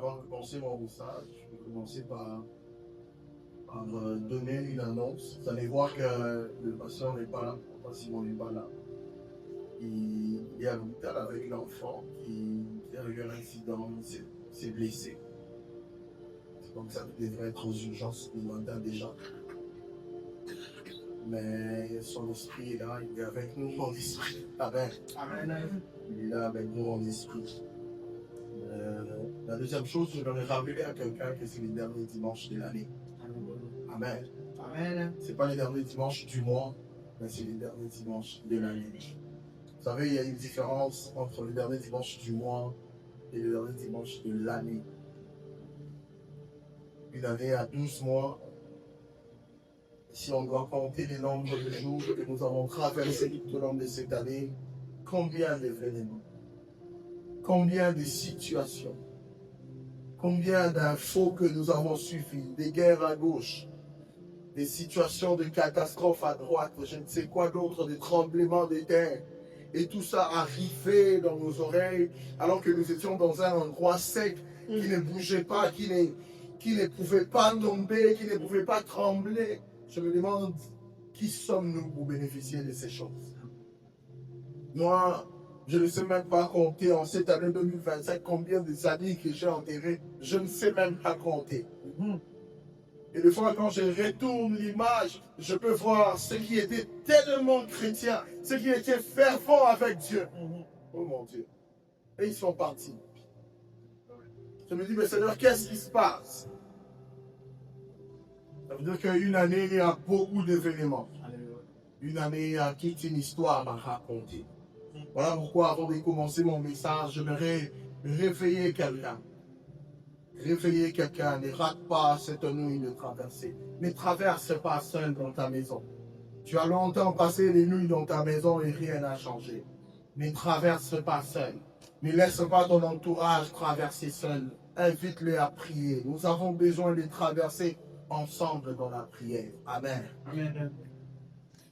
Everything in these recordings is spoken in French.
Avant de commencer mon message, je vais commencer par donner une annonce. Vous allez voir que le patient n'est pas là, le patient n'est pas là. Il est à l'hôpital avec l'enfant qui a eu un accident, il s'est blessé. Donc ça devrait être aux urgences du matin déjà. Mais son esprit est là, il est avec nous en esprit. Amen. Amen. Il est là avec nous en esprit. La deuxième chose, je voudrais rappeler à quelqu'un que c'est les derniers dimanches de l'année. Amen. Amen. Ce n'est pas les derniers dimanches du mois, mais c'est les derniers dimanches de l'année. Vous savez, il y a une différence entre les derniers dimanches du mois et les derniers dimanches de l'année. Une année à 12 mois. Si on doit compter les nombres de jours que nous avons traversés tout au long de cette année, combien d'événements, combien de situations, combien d'infos que nous avons suivies, des guerres à gauche, des situations de catastrophes à droite, je ne sais quoi d'autre, des tremblements de terre. Et tout ça arrivait dans nos oreilles alors que nous étions dans un endroit sec qui ne bougeait pas, qui ne pouvait pas tomber, qui ne pouvait pas trembler. Je me demande, qui sommes-nous pour bénéficier de ces choses? Moi, je ne sais même pas compter en cette année 2025 combien de années que j'ai enterrées. Je ne sais même pas compter. Et des fois, quand je retourne l'image, je peux voir ceux qui étaient tellement chrétiens, ceux qui étaient fervents avec Dieu. Oh mon Dieu. Et ils sont partis. Je me dis, mais Seigneur, qu'est-ce qui se passe? Ça veut dire qu'une année, il y a beaucoup d'événements. Une année, il y a toute une histoire à raconter. Voilà pourquoi, avant de commencer mon message, j'aimerais réveiller quelqu'un. Réveiller quelqu'un. Ne rate pas cette nuit de traversée. Ne traverse pas seul dans ta maison. Tu as longtemps passé les nuits dans ta maison et rien n'a changé. Ne traverse pas seul. Ne laisse pas ton entourage traverser seul. Invite-les à prier. Nous avons besoin de traverser ensemble dans la prière. Amen. Amen.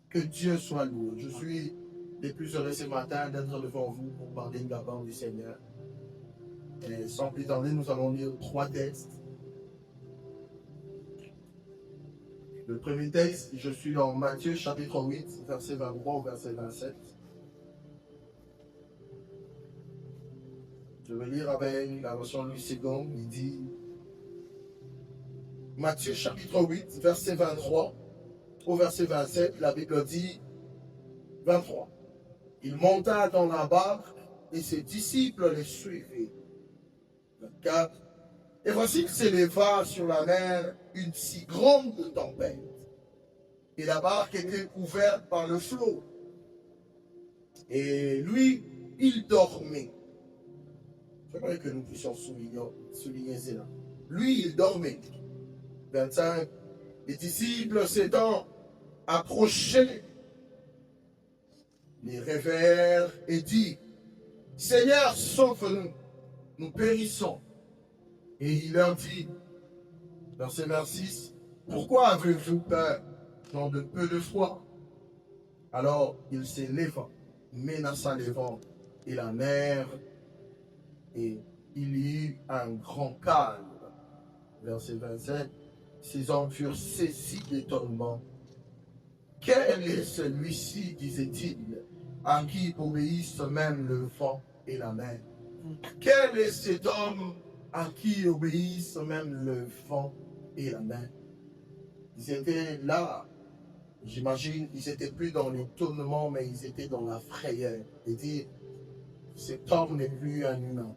Que Dieu soit loué. Je suis le plus heureux ce matin d'être devant vous pour parler de la parole du Seigneur. Et sans plus tarder, nous allons lire 3 textes. Le premier texte, je suis dans Matthieu chapitre 8, verset 23 au verset 27. Je vais lire avec la version Louis II. Il dit Matthieu chapitre 8, verset 23 au verset 27. La Bible dit 23. Il monta dans la barque et ses disciples les suivaient. 24. Et voici qu'il s'éleva sur la mer une si grande tempête. Et la barque était couverte par le flot. Et lui, il dormait. J'aimerais que nous puissions souligner cela. Lui, il dormait. 25. Les disciples s'étant approchés, les réveillèrent et dit, Seigneur, sauve-nous, nous périssons. Et il leur dit, verset 26, pourquoi avez-vous peur, dans de peu de foi? Alors il s'éleva, menaça les vents et la mer, et il y eut un grand calme. Verset 27, ces hommes furent saisis d'étonnement. Quel est celui-ci, disait-il, à qui obéissent même le vent et la mer? Quel est cet homme à qui obéissent même le vent et la mer? Ils étaient là, j'imagine, ils n'étaient plus dans l'étonnement, mais ils étaient dans la frayeur. Et dire, cet homme n'est plus un humain.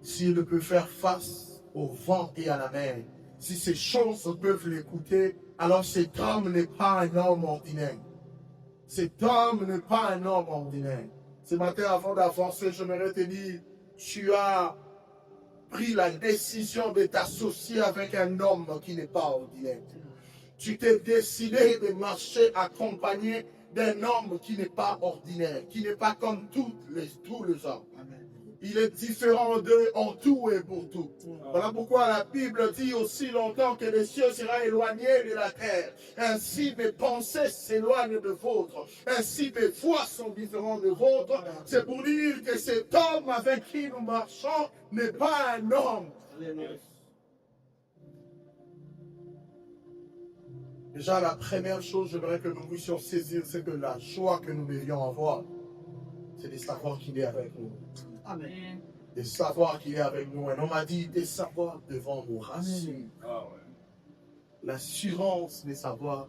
S'il peut faire face au vent et à la mer, si ces choses peuvent l'écouter, alors cet homme n'est pas un homme ordinaire. Cet homme n'est pas un homme ordinaire. Ce matin, avant d'avancer, j'aimerais te dire, tu as pris la décision de t'associer avec un homme qui n'est pas ordinaire. Tu t'es décidé de marcher accompagné d'un homme qui n'est pas ordinaire, qui n'est pas comme tous les hommes. Amen. Il est différent d'eux en tout et pour tout. Voilà pourquoi la Bible dit aussi longtemps que les cieux seront éloignés de la terre. Ainsi mes pensées s'éloignent de vôtres. Ainsi mes voies sont différentes de vôtres. C'est pour dire que cet homme avec qui nous marchons n'est pas un homme. Déjà, la première chose, j'aimerais que nous puissions saisir, c'est que la joie que nous devions avoir, c'est de savoir qu'il est avec nous. Amen. De savoir qu'il est avec nous. Un homme a dit de savoir devant nous rassurer. L'assurance de savoir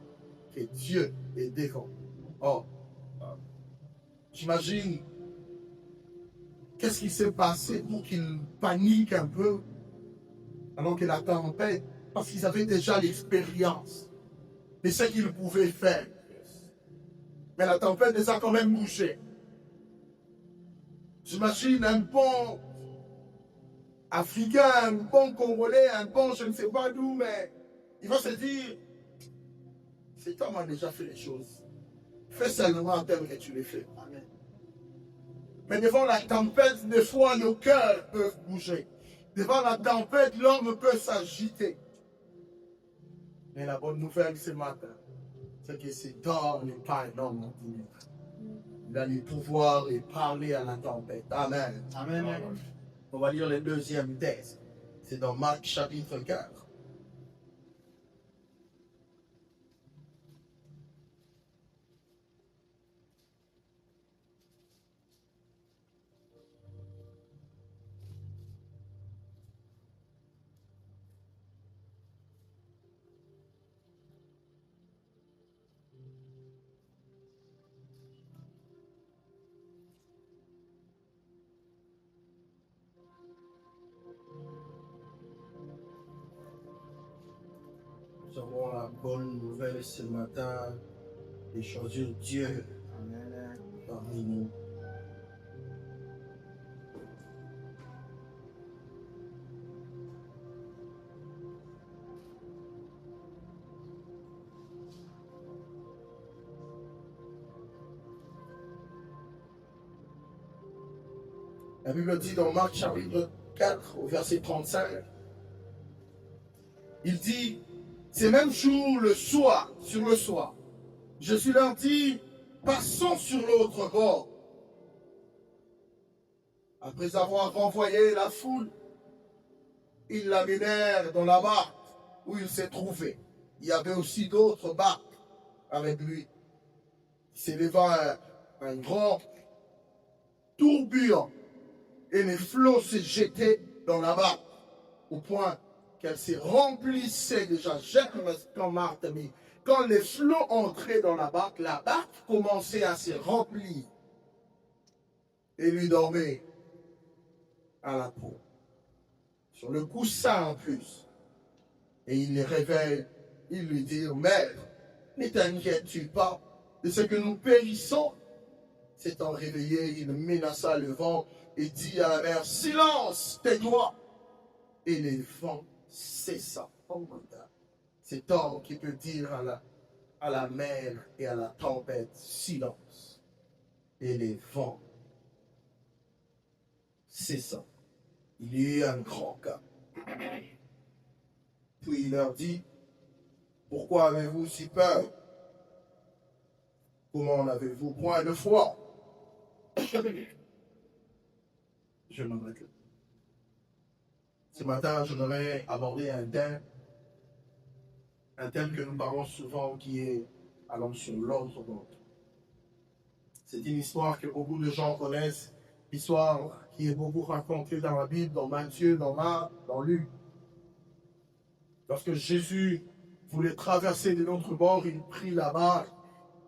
que Dieu est devant. Oh, j'imagine qu'est-ce qui s'est passé pour qu'il panique un peu alors que la tempête, parce qu'ils avaient déjà l'expérience de ce qu'ils pouvaient faire. Mais la tempête les a quand même bougés. J'imagine un bon Africain, un bon Congolais, un bon je ne sais pas d'où, mais il va se dire, cet homme a déjà fait les choses. Fais seulement tel que tu les fais. Amen. Mais devant la tempête, des fois, nos cœurs peuvent bouger. Devant la tempête, l'homme peut s'agiter. Mais la bonne nouvelle ce matin, c'est que cet homme n'est pas un homme ordinaire. Il a le pouvoir de parler à la tempête. Amen. Amen. On va lire le deuxième texte. C'est dans Marc chapitre 4. Nous avons la bonne nouvelle ce matin de choisir Dieu parmi nous. La Bible dit dans Marc chapitre 4 au verset 35, il dit, ces mêmes jours, le soir, sur le soir, Jésus leur dit, passons sur l'autre bord. Après avoir renvoyé la foule, ils l'amenèrent dans la barque où il s'est trouvé. Il y avait aussi d'autres barques avec lui. Il s'éleva un grand tourbillon et les flots se jetaient dans la barque au point qu'elle se remplissait déjà. Quand Marthe a mis, quand les flots entraient dans la barque commençait à se remplir et lui dormait à la peau, sur le coussin en plus. Et il les réveille, il lui dit, Maître, ne t'inquiètes-tu pas de ce que nous périssons? S'étant réveillé, il menaça le vent et dit à la mer, silence, tais-toi. Et les vents cessa. Oh, cet homme qui peut dire à la mer et à la tempête, silence. Et les vents cessa. Il y eut un grand calme. Puis il leur dit, pourquoi avez-vous si peur? Comment n'avez-vous point de foi? Je m'arrête là. Ce matin, je voudrais aborder un thème que nous parlons souvent, qui est allons sur l'autre bord. C'est une histoire que beaucoup de gens connaissent, histoire qui est beaucoup racontée dans la Bible, dans Matthieu, dans Marc, dans Luc. Lorsque Jésus voulait traverser de l'autre bord, il prit la barque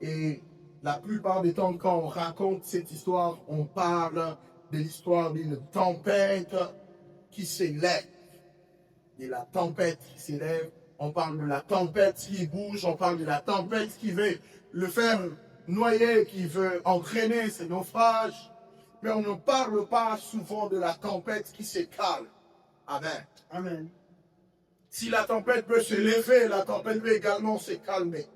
et la plupart des temps, quand on raconte cette histoire, on parle de l'histoire d'une tempête qui s'élève. Et la tempête qui s'élève, on parle de la tempête qui bouge, on parle de la tempête qui veut le faire noyer, qui veut entraîner ses naufrages. Mais on ne parle pas souvent de la tempête qui se calme. Amen. Amen. Si la tempête peut se lever, la tempête peut également se calmer.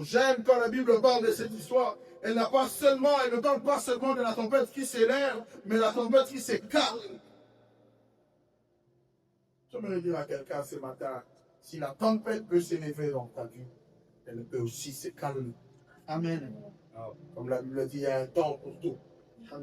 J'aime quand la Bible parle de cette histoire, elle ne parle pas seulement de la tempête qui s'élève, mais la tempête qui se calme. J'aimerais dire à quelqu'un ce matin, si la tempête peut s'élever dans ta vie, elle peut aussi se calmer. Amen. Comme la Bible dit, il y a un temps pour tout.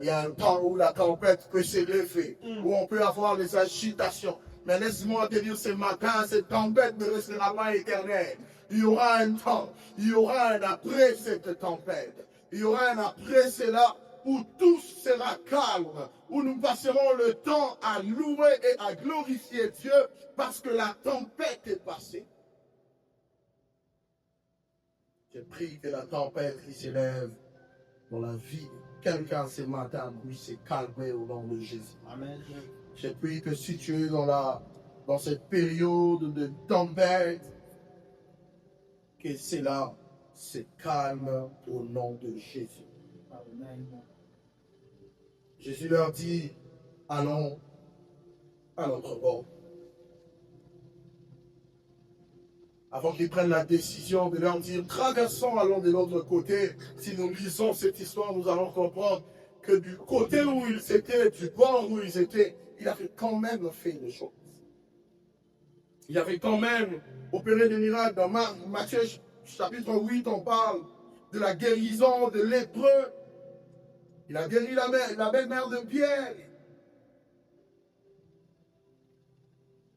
Il y a un temps où la tempête peut s'élever, où on peut avoir des agitations. Mais laisse-moi te dire ce matin, cette tempête ne restera pas éternelle. Il y aura un temps, il y aura un après cette tempête. Il y aura un après cela où tout sera calme, où nous passerons le temps à louer et à glorifier Dieu parce que la tempête est passée. Je prie que la tempête qui s'élève dans la vie de quelqu'un ce matin puisse se calmer au nom de Jésus. Amen. Je prie que si tu es dans cette période de tempête, que cela se calme au nom de Jésus. Amen. Jésus leur dit, allons à notre bord. Avant qu'ils prennent la décision de leur dire, traversons, allons de l'autre côté. Si nous lisons cette histoire, nous allons comprendre que du côté où ils étaient, du bord où ils étaient, il avait quand même fait des choses. Il avait quand même opéré des miracles. Dans Matthieu chapitre 8, on parle de la guérison de lépreux. Il a guéri la belle-mère de Pierre.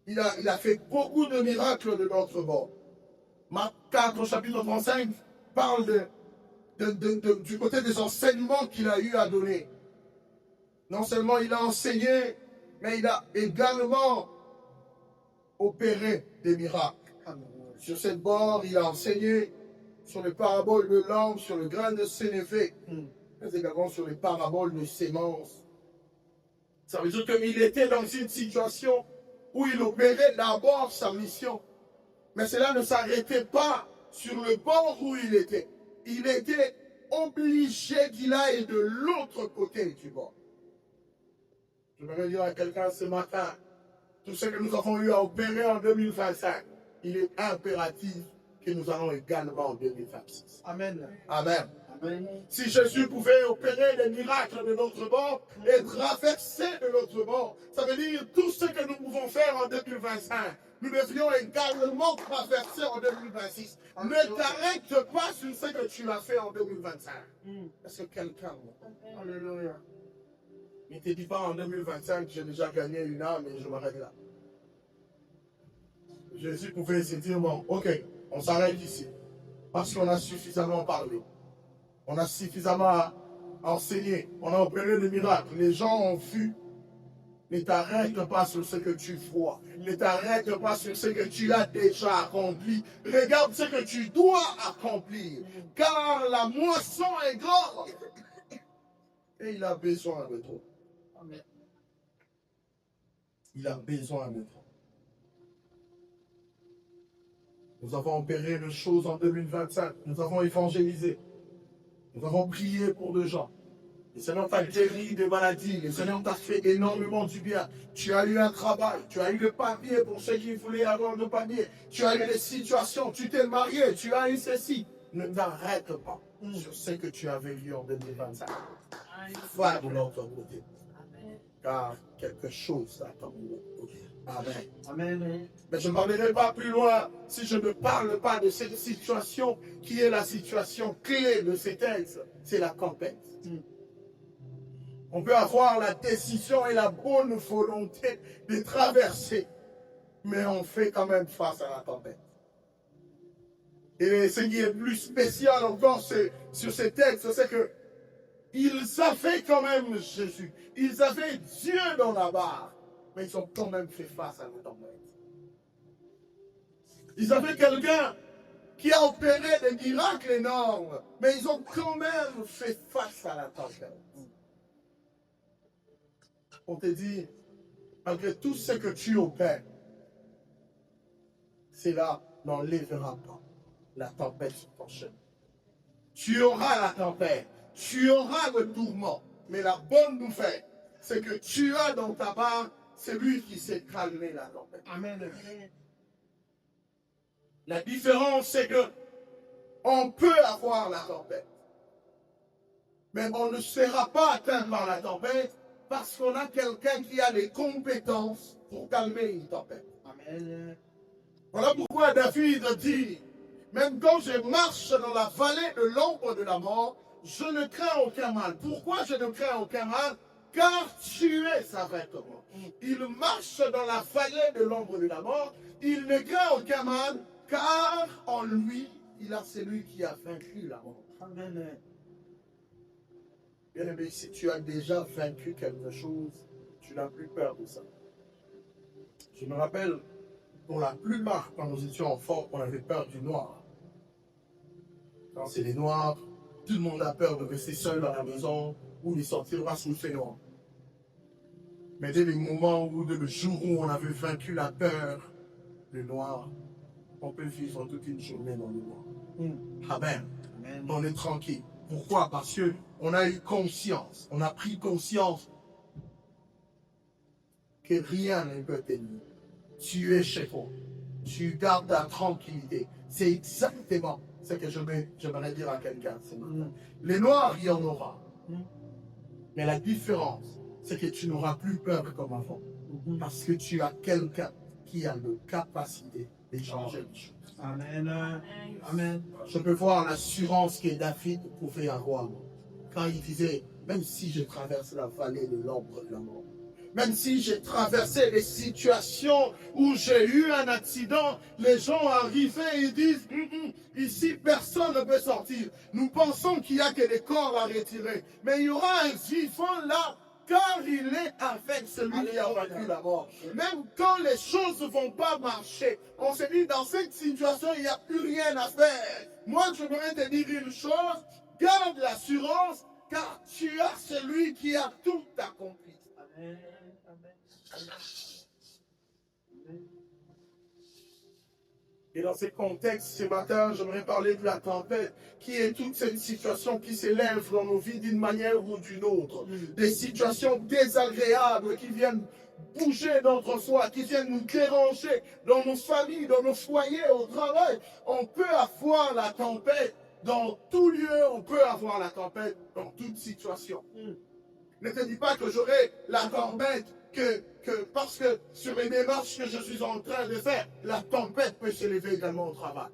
Il a fait beaucoup de miracles de notre bord. Marc 4, chapitre 35, parle du côté des enseignements qu'il a eu à donner. Non seulement il a enseigné, mais il a également opéré des miracles. Sur cette bord, il a enseigné sur les paraboles de l'orme, sur le grain de sénévé, mais également sur les paraboles de sémence. Ça veut dire qu'il était dans une situation où il opérait d'abord sa mission. Mais cela ne s'arrêtait pas sur le bord où il était. Il était obligé qu'il aille de l'autre côté du bord. Je voudrais dire à quelqu'un ce matin, tout ce que nous avons eu à opérer en 2025, il est impératif que nous allons également en 2026. Amen. Amen. Amen. Si Jésus pouvait opérer les miracles de notre bord et traverser de l'autre bord, ça veut dire tout ce que nous pouvons faire en 2025, nous devions également traverser en 2026. Ne t'arrête pas sur ce que tu as fait en 2025. Est-ce que quelqu'un... Alléluia. Ne te dis pas en 2025, j'ai déjà gagné une âme et je m'arrête là. Jésus pouvait se dire, bon, ok, on s'arrête ici. Parce qu'on a suffisamment parlé. On a suffisamment enseigné. On a opéré des miracles. Les gens ont vu. Ne t'arrête pas sur ce que tu vois. Ne t'arrête pas sur ce que tu as déjà accompli. Regarde ce que tu dois accomplir. Car la moisson est grande. Et il a besoin de toi. Il a besoin de toi. Nous avons opéré des choses en 2025. Nous avons évangélisé. Nous avons prié pour des gens. Le Seigneur t'a guéri des maladies. Le Seigneur t'a fait énormément du bien. Tu as eu un travail. Tu as eu le papier pour ceux qui voulaient avoir le papier. Tu as eu des situations. Tu t'es marié. Tu as eu ceci. Ne t'arrête pas sur ce que tu as vécu en 2025. Va de l'autre côté. Car quelque chose t'attend. Amen. Amen. Mais je ne parlerai pas plus loin si je ne parle pas de cette situation qui est la situation clé de ces textes. C'est la tempête. On peut avoir la décision et la bonne volonté de traverser, mais on fait quand même face à la tempête. Et ce qui est plus spécial encore sur ces textes, c'est que ils avaient quand même Jésus. Ils avaient Dieu dans la barre. Mais ils ont quand même fait face à la tempête. Ils avaient quelqu'un qui a opéré des miracles énormes. Mais ils ont quand même fait face à la tempête. On te dit, malgré tout ce que tu opères, cela n'enlèvera pas la tempête sur ton chemin. Tu auras la tempête. Tu auras le tourment. Mais la bonne nouvelle, c'est que tu as dans ta part celui qui s'est calmé la tempête. Amen. La différence, c'est que on peut avoir la tempête. Mais on ne sera pas atteint par la tempête parce qu'on a quelqu'un qui a les compétences pour calmer une tempête. Amen. Voilà pourquoi David dit, même quand je marche dans la vallée de l'ombre de la mort, je ne crains aucun mal. Pourquoi je ne crains aucun mal? Car tu es avec moi. Il marche dans la vallée de l'ombre de la mort, il ne craint aucun mal, car en lui, il a celui qui a vaincu la mort. Amen. Bien aimé, si tu as déjà vaincu quelque chose, tu n'as plus peur de ça. Je me rappelle, pour la plupart, quand nous étions enfants, on avait peur du noir. Quand c'est les noirs, tout le monde a peur de rester seul dans la maison ou de sortir parce qu'il fait noir. Mais dès le moment où, dès le jour où on avait vaincu la peur, le noir, on peut vivre toute une journée dans le noir. Amen. Amen. On est tranquille. Pourquoi? Parce qu'on a eu conscience, on a pris conscience que rien ne peut t'aider. Tu es chez toi. Tu gardes ta tranquillité. C'est exactement ce que j'aimerais dire à quelqu'un. Les noirs, il y en aura. Mais la différence, c'est que tu n'auras plus peur comme avant. Parce que tu as quelqu'un qui a la capacité de changer les choses. Amen. Amen. Je peux voir l'assurance que David pouvait avoir quand il disait, même si je traverse la vallée de l'ombre de la mort, même si j'ai traversé des situations où j'ai eu un accident, les gens arrivaient et disent, ici personne ne peut sortir. Nous pensons qu'il n'y a que des corps à retirer. Mais il y aura un vivant là, car il est avec celui qui a vaincu la mort. Même quand les choses ne vont pas marcher, on se dit, dans cette situation, il n'y a plus rien à faire. Moi, je voudrais te dire une chose, garde l'assurance, car tu as celui qui a tout accompli. Amen. Et dans ces contextes, ce matin, j'aimerais parler de la tempête, qui est toute cette situation qui s'élève dans nos vies d'une manière ou d'une autre. Des situations désagréables qui viennent bouger notre soi, qui viennent nous déranger dans nos familles, dans nos foyers, au travail. On peut avoir la tempête dans tout lieu, on peut avoir la tempête dans toute situation. Ne te dis pas que j'aurai la tempête parce que sur les démarches que je suis en train de faire, la tempête peut s'élever également au travail.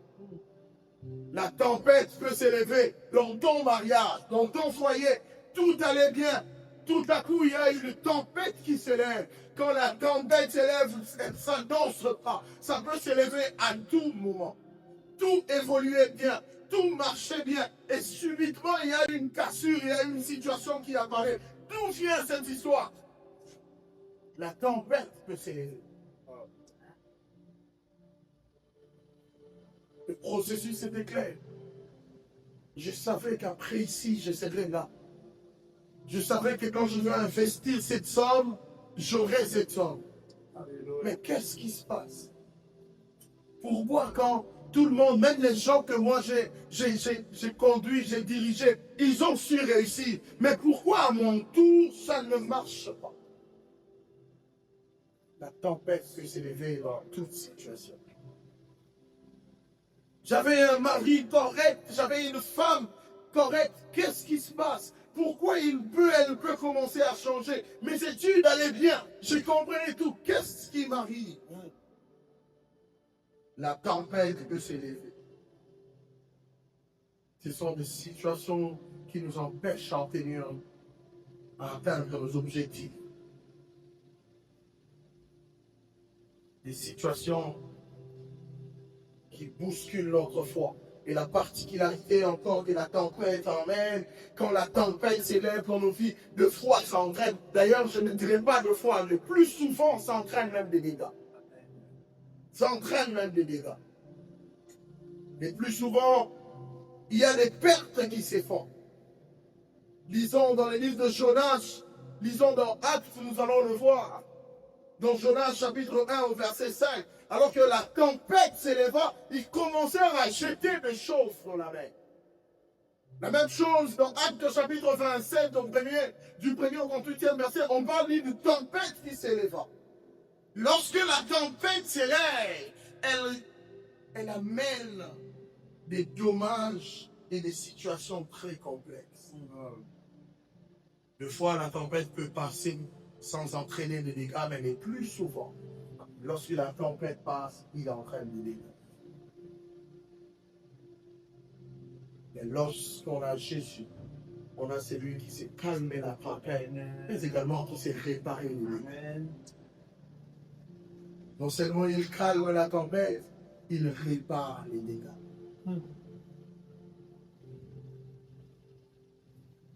La tempête peut s'élever dans ton mariage, dans ton foyer. Tout allait bien. Tout à coup, il y a une tempête qui s'élève. Quand la tempête s'élève, ça ne danse pas. Ça peut s'élever à tout moment. Tout évoluait bien. Tout marchait bien. Et subitement, il y a une cassure, il y a une situation qui apparaît. D'où vient cette histoire? La tempête peut s'élever. Le processus était clair. Je savais qu'après ici, je serais là. Je savais que quand je vais investir cette somme, j'aurai cette somme. Mais qu'est-ce qui se passe? Pourquoi quand tout le monde, même les gens que moi j'ai conduit, j'ai dirigé, ils ont su réussir. Mais pourquoi à mon tour, ça ne marche pas? La tempête peut s'élever dans toute situation. J'avais un mari correct, j'avais une femme correcte. Qu'est-ce qui se passe? Pourquoi elle peut commencer à changer? Mes études allaient bien, je comprenais tout. Qu'est-ce qui m'arrive? La tempête peut s'élever. Ce sont des situations qui nous empêchent à atteindre nos objectifs. Des situations qui bousculent notre foi. Et la particularité encore de la tempête, amen, quand la tempête s'élève dans nos vies, le foi s'entraîne. D'ailleurs, je ne dirais pas de foi, le plus souvent, ça entraîne même des dégâts. Ça entraîne même des dégâts. Le plus souvent, il y a des pertes qui se font. Lisons dans le livre de Jonas, lisons dans Actes, nous allons le voir. Dans Jonas chapitre 1 au verset 5, alors que la tempête s'éleva, ils commencèrent à jeter des choses dans la mer. La même chose dans Actes chapitre 27, du premier au 38e verset, on parle d'une tempête qui s'éleva. Lorsque la tempête s'élève, elle amène des dommages et des situations très complexes. Deux fois, la tempête peut passer sans entraîner de dégâts, mais le plus souvent, lorsque la tempête passe, il entraîne des dégâts. Mais lorsqu'on a Jésus, on a celui qui s'est calmé la tempête, mais également qui s'est réparé les dégâts. Non seulement il calme la tempête, il répare les dégâts.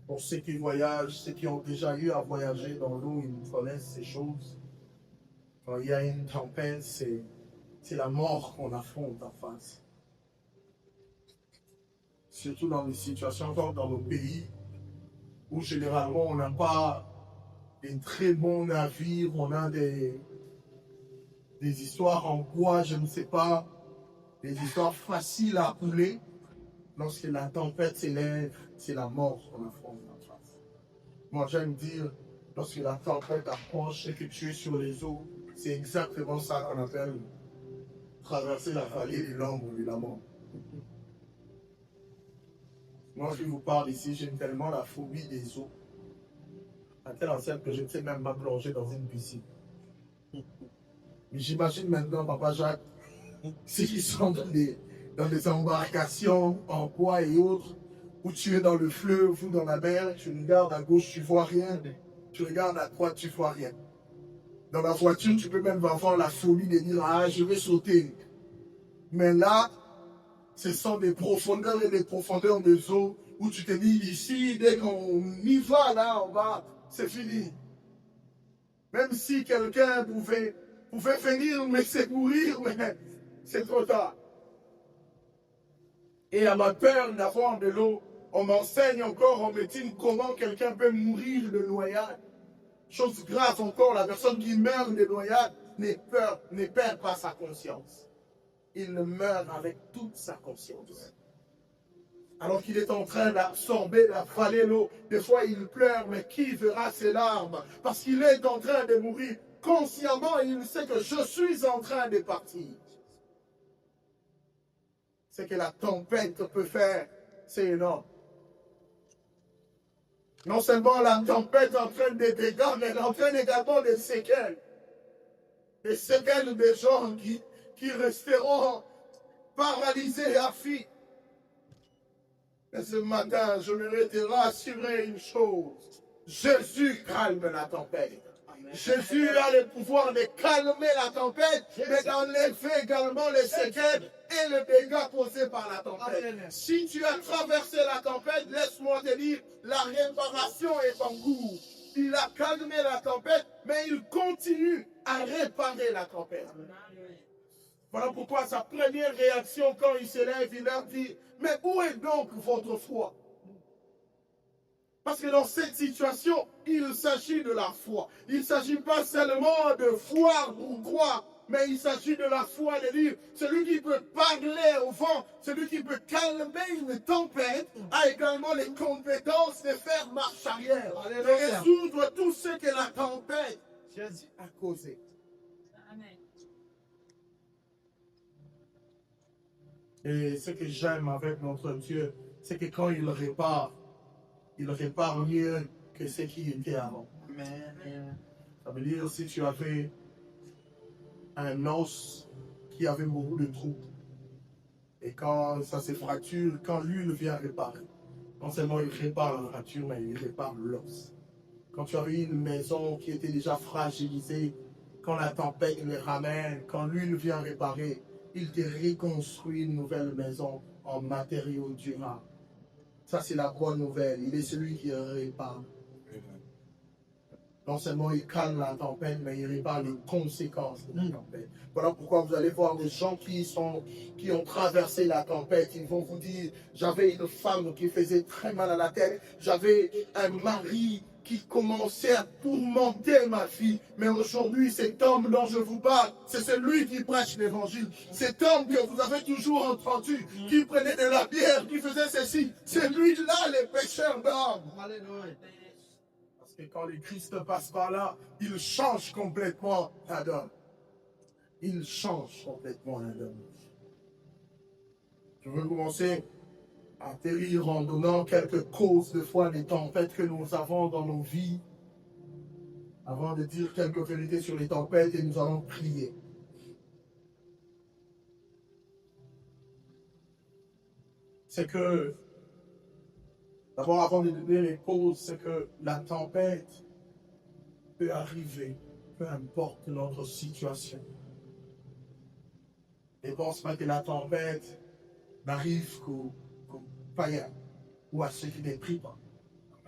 Pour ceux qui voyagent, ceux qui ont déjà eu à voyager dans l'eau, ils connaissent ces choses. Quand il y a une tempête, c'est la mort qu'on affronte en face. Surtout dans des situations comme dans nos pays, où généralement on n'a pas des très bons navires, on a des histoires en bois, je ne sais pas, des histoires faciles à couler. Lorsque la tempête s'élève, c'est la mort qu'on affronte en face. Moi, j'aime dire, lorsque la tempête approche et que tu es sur les eaux, c'est exactement ça qu'on appelle traverser la vallée de l'ombre de la mort. Moi, je vous parle ici, j'aime tellement la phobie des eaux, à telle enseigne que je ne sais même pas plonger dans une piscine. Mais j'imagine maintenant, Papa Jacques, ceux qui sont dans des embarcations en bois et autres, où tu es dans le fleuve ou dans la mer, tu regardes à gauche, tu vois rien, tu regardes à droite, tu vois rien. Dans la voiture, tu peux même avoir la folie de dire, ah, je vais sauter. Mais là, ce sont des profondeurs et des profondeurs de eau où tu te dis, ici, dès qu'on y va, là, on va, c'est fini. Même si quelqu'un pouvait venir me secourir, mais c'est trop tard. Et à ma peur d'avoir de l'eau, on m'enseigne encore en médecine comment quelqu'un peut mourir de noyade. Chose grave encore, la personne qui meurt de noyade ne perd pas sa conscience. Il meurt avec toute sa conscience. Alors qu'il est en train d'absorber, d'avaler l'eau. Des fois, il pleure, mais qui verra ses larmes? Parce qu'il est en train de mourir. Consciemment, il sait que je suis en train de partir. Ce que la tempête peut faire, c'est énorme. Non seulement la tempête entraîne des dégâts, mais elle entraîne également des séquelles. Des séquelles des gens qui resteront paralysés et affis. Mais ce matin, je voudrais te rassurer une chose. Jésus calme la tempête. Jésus a le pouvoir de calmer la tempête, mais d'enlever également les séquelles et les dégâts causés par la tempête. Si tu as traversé la tempête, laisse-moi te dire, la réparation est en cours. Il a calmé la tempête, mais il continue à réparer la tempête. Voilà pourquoi sa première réaction quand il se lève, il leur dit, mais où est donc votre foi? Parce que dans cette situation, il s'agit de la foi. Il ne s'agit pas seulement de foi pour croire, mais il s'agit de la foi de dire, celui qui peut parler au vent, celui qui peut calmer une tempête, a également les compétences de faire marche arrière, de résoudre tout ce que la tempête a causé. Amen. Et ce que j'aime avec notre Dieu, c'est que quand il répare mieux que ce qui était avant. Amen. Ça veut dire si tu avais un os qui avait beaucoup de trous, et quand ça se fracture, quand l'huile vient réparer, non seulement il répare la fracture, mais il répare l'os. Quand tu avais une maison qui était déjà fragilisée, quand la tempête le ramène, quand l'huile vient réparer, il te reconstruit une nouvelle maison en matériaux durables. Ça, c'est la bonne nouvelle. Il est celui qui répare. Non seulement il calme la tempête, mais il répare les conséquences de la tempête. Voilà pourquoi vous allez voir des gens qui ont traversé la tempête. Ils vont vous dire, j'avais une femme qui faisait très mal à la tête. J'avais un mari qui commençait à tourmenter ma fille. Mais aujourd'hui, cet homme dont je vous parle, c'est celui qui prêche l'évangile. Cet homme que vous avez toujours entendu, qui prenait de la bière, qui faisait ceci, c'est lui-là, les pécheurs d'hommes. Alléluia. Parce que quand le Christ passe par là, il change complètement la donne. Il change complètement la donne. Je veux commencer atterrir en donnant quelques causes de foi des tempêtes que nous avons dans nos vies, avant de dire quelques vérités sur les tempêtes et nous allons prier. C'est que, d'abord avant de donner les causes, c'est que la tempête peut arriver, peu importe notre situation. Ne pense pas que la tempête n'arrive qu'aux païens ou à ceux qui ne prient pas.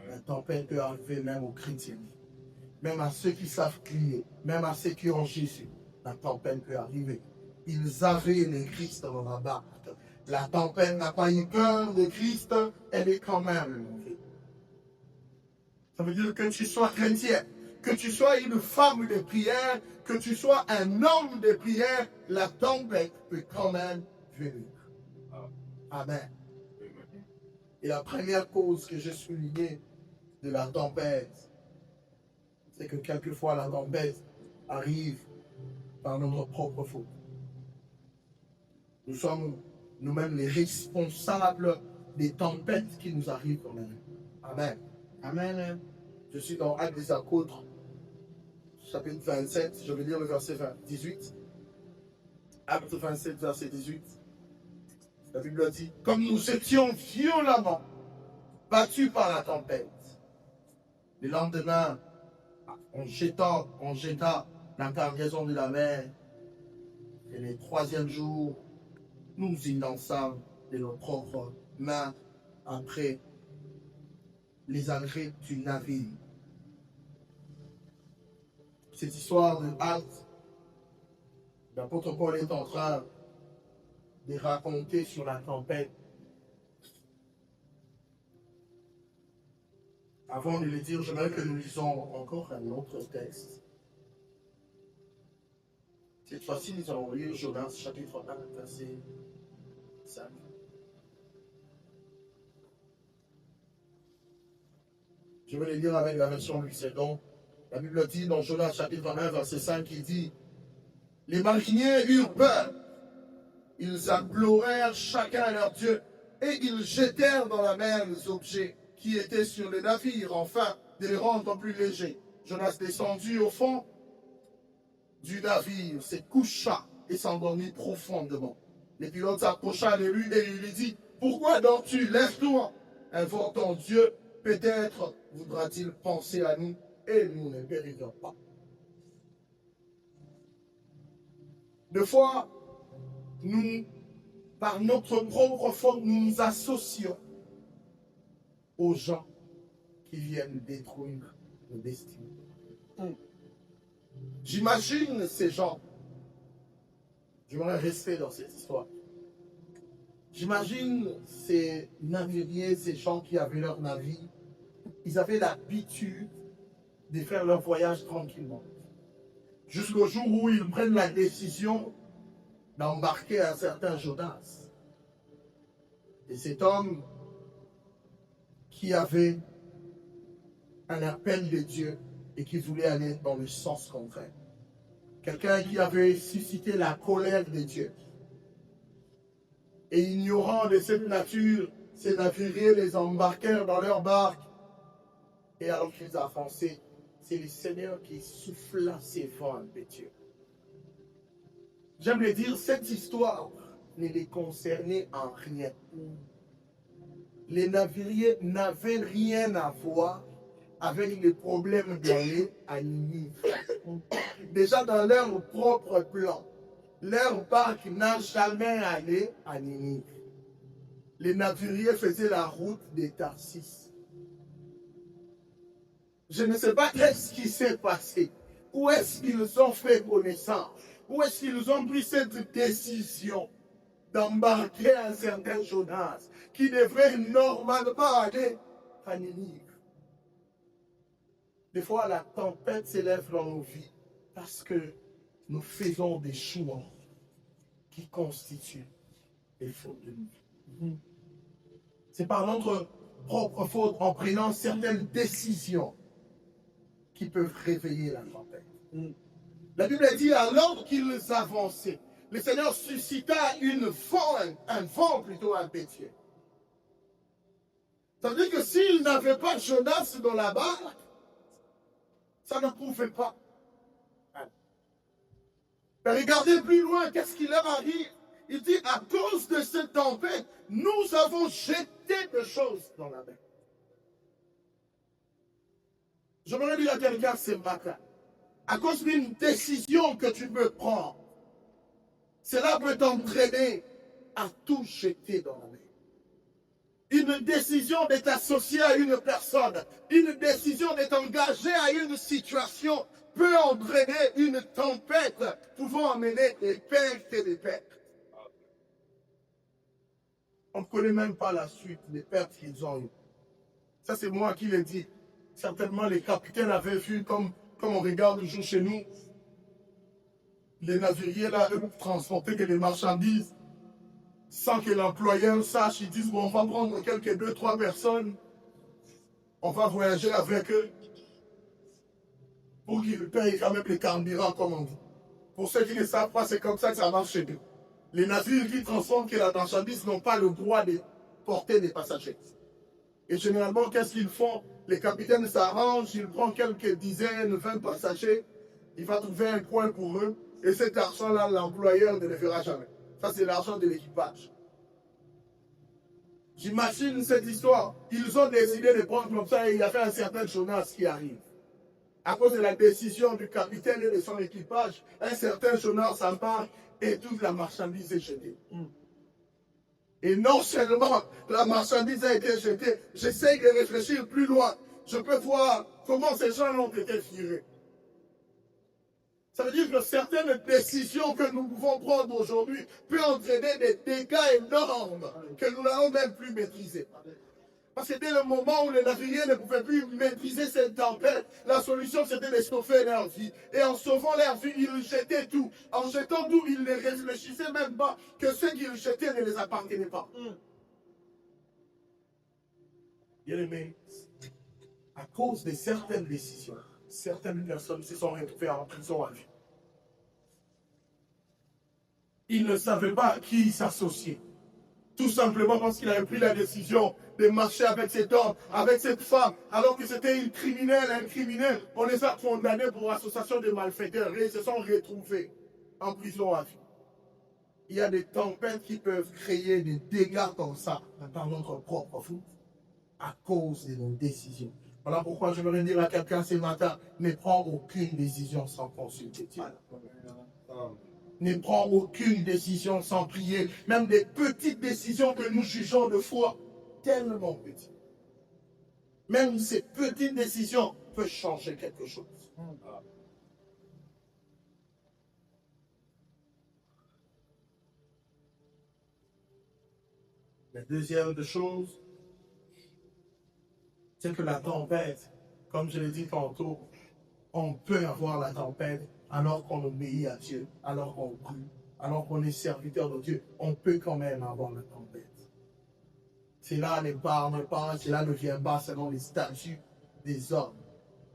La tempête peut arriver même aux chrétiens, même à ceux qui savent prier, même à ceux qui ont Jésus. La tempête peut arriver. Ils avaient le Christ dans la barque. La tempête n'a pas eu peur de Christ, elle est quand même montée. Ça veut dire que tu sois chrétien, que tu sois une femme de prière, que tu sois un homme de prière, la tempête peut quand même venir. Amen. Et la première cause que j'ai soulignée de la tempête, c'est que quelquefois la tempête arrive par notre propre faute. Nous sommes nous-mêmes les responsables des tempêtes qui nous arrivent dans la vie. Amen. Amen. Je suis dans Actes des Apôtres, chapitre 27, je vais lire le verset 18. Acte 27, verset 18. La Bible dit, comme nous étions violemment battus par la tempête, le lendemain, on jeta la cargaison de la mer, et le troisième jour, nous y lançâmes de nos propres mains après les engrais du navire. Cette histoire de Actes, l'apôtre Paul est en train de raconter sur la tempête. Avant de le dire, j'aimerais que nous lisons encore un autre texte. Cette fois-ci, nous allons lire Jonas, chapitre 1, verset 5. Je vais le lire avec la version Louis II. La Bible dit dans Jonas, chapitre 1, verset 5, il dit « Les mariniers eurent peur. Ils implorèrent chacun leur Dieu et ils jetèrent dans la mer les objets qui étaient sur le navire, afin de les rendre plus légers. Jonas descendit au fond du navire, se coucha et s'endormit profondément. Le pilote s'approcha de lui et il lui dit, « Pourquoi dors-tu? Lève-toi, invoque ton Dieu, peut-être voudra-t-il penser à nous et nous ne périrons pas. » Deux fois, nous, par notre propre faute, nous nous associons aux gens qui viennent détruire nos destinées. J'imagine ces gens, j'aimerais rester dans cette histoire. J'imagine ces naviriers, ces gens qui avaient leur navire, ils avaient l'habitude de faire leur voyage tranquillement. Jusqu'au jour où ils prennent la décision d'embarquer un certain Jonas. Et cet homme qui avait un appel de Dieu et qui voulait aller dans le sens contraire. Quelqu'un qui avait suscité la colère de Dieu. Et ignorant de cette nature, ces naviriers les embarquèrent dans leur barque. Et alors qu'ils avançaient, c'est le Seigneur qui souffla ses vents impétueux. J'aime le dire, cette histoire ne les concernait en rien. Les naviriers n'avaient rien à voir avec les problèmes d'aller à Ninive. Déjà dans leur propre plan, leur barque n'a jamais allé à Ninive. Les naviriers faisaient la route des Tarsis. Je ne sais pas qu'est-ce qui s'est passé. Où est-ce qu'ils ont fait connaissance? Où est-ce qu'ils ont pris cette décision d'embarquer un certain Jonas qui devrait normalement aller à Ninive? Des fois, la tempête s'élève dans nos vies parce que nous faisons des choix qui constituent des fautes de nous. C'est par notre propre faute, en prenant certaines décisions, qui peuvent réveiller la tempête. La Bible dit, alors qu'ils avançaient, le Seigneur suscita un vent plutôt impétueux. Ça veut dire que s'il n'avait pas Jonas dans la barque, ça ne pouvait pas. Mais regardez plus loin, qu'est-ce qui leur arrive? Il dit, à cause de cette tempête, nous avons jeté des choses dans la mer. J'aimerais dire à quelqu'un ce matin, à cause d'une décision que tu peux prendre, cela peut t'entraîner à tout jeter dans la mer. Une décision d'être associé à une personne, une décision d'être engagé à une situation peut entraîner une tempête pouvant amener des pertes et des pertes. On ne connaît même pas la suite des pertes qu'ils ont eues. Ça, c'est moi qui l'ai dit. Certainement, les capitaines avaient vu, comme on regarde toujours chez nous, les naviriers là, eux, transporter que les marchandises sans que l'employeur sache. Ils disent, bon, on va prendre quelques 2-3 personnes, on va voyager avec eux pour qu'ils payent quand même les carburants, comme on dit. Pour ceux qui ne savent pas, c'est comme ça que ça marche chez nous. Les navires qui transportent que la marchandise n'ont pas le droit de porter des passagers. Et généralement, qu'est-ce qu'ils font? Les capitaines s'arrangent, ils prennent quelques dizaines, 20 passagers, il va trouver un coin pour eux, et cet argent-là, l'employeur ne le fera jamais. Ça, c'est l'argent de l'équipage. J'imagine cette histoire. Ils ont décidé de prendre comme ça et il y avait un certain Jonas qui arrive. À cause de la décision du capitaine et de son équipage, un certain Jonas s'empare et toute la marchandise est jetée. Et non seulement la marchandise a été jetée, j'essaye de réfléchir plus loin. Je peux voir comment ces gens ont été virés. Ça veut dire que certaines décisions que nous pouvons prendre aujourd'hui peuvent entraîner des dégâts énormes que nous n'allons même plus maîtriser. Parce que dès le moment où les naviriers ne pouvaient plus maîtriser cette tempête, la solution c'était de sauver leur vie. Et en sauvant leur vie, ils jetaient tout. En jetant tout, ils ne réfléchissaient même pas que ce qu'ils jetaient ne les appartenait pas. Bien aimé, à cause de certaines décisions, certaines personnes se sont retrouvées en prison à vie. Ils ne savaient pas à qui s'associer. Tout simplement parce qu'il avait pris la décision de marcher avec cet homme, avec cette femme, alors que c'était une criminelle, un criminel. On les a condamnés pour association de malfaiteurs et ils se sont retrouvés en prison à vie. Il y a des tempêtes qui peuvent créer des dégâts comme ça dans notre propre vie à cause de nos décisions. Voilà pourquoi je voudrais dire à quelqu'un ce matin, ne prends aucune décision sans consulter Dieu. Ne prends aucune décision sans prier. Même des petites décisions que nous jugeons de foi tellement petites. Même ces petites décisions peuvent changer quelque chose. La deuxième chose, c'est que la tempête, comme je l'ai dit tantôt, on peut avoir la tempête alors qu'on obéit à Dieu, alors qu'on prie, alors qu'on est serviteur de Dieu. On peut quand même avoir la tempête. Cela n'épargne pas, cela ne vient pas selon les statuts des hommes.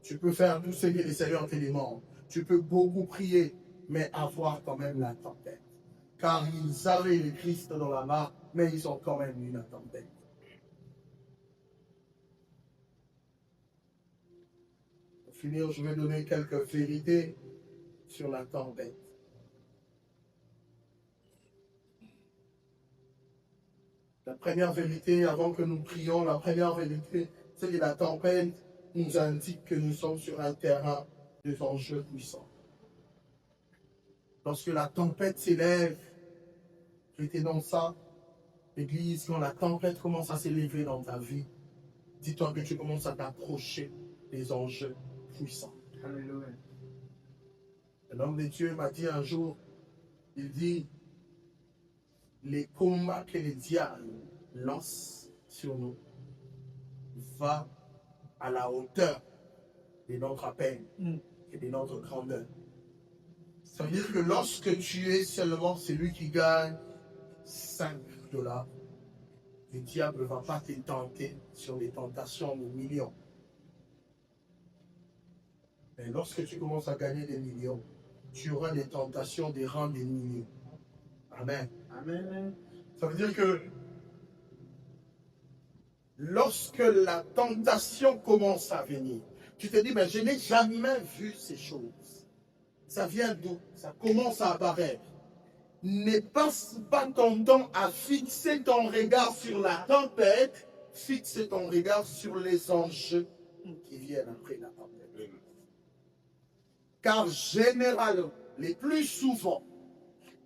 Tu peux faire tout ce que le Seigneur te demande. Tu peux beaucoup prier, mais avoir quand même la tempête. Car ils avaient le Christ dans la main, mais ils ont quand même eu la tempête. Pour finir, je vais donner quelques vérités sur la tempête. La première vérité, avant que nous prions, la première vérité, c'est que la tempête nous indique que nous sommes sur un terrain de enjeux puissants. Lorsque la tempête s'élève, retenons ça, l'Église, quand la tempête commence à s'élever dans ta vie, dis-toi que tu commences à t'approcher des enjeux puissants. Alléluia. L'homme de Dieu m'a dit un jour, il dit, les combats que les diables lancent sur nous va à la hauteur de notre appel et de notre grandeur. Ça veut dire que lorsque tu es seulement celui qui gagne $5, le diable ne va pas te tenter sur des tentations de millions. Mais lorsque tu commences à gagner des millions, tu auras des tentations de rendre des millions. Amen. Amen. Ça veut dire que lorsque la tentation commence à venir, tu te dis, mais je n'ai jamais vu ces choses. Ça vient d'où? Ça commence à apparaître. Ne passe pas ton temps à fixer ton regard sur la tempête, fixe ton regard sur les enjeux qui viennent après la tempête. Car généralement, les plus souvent,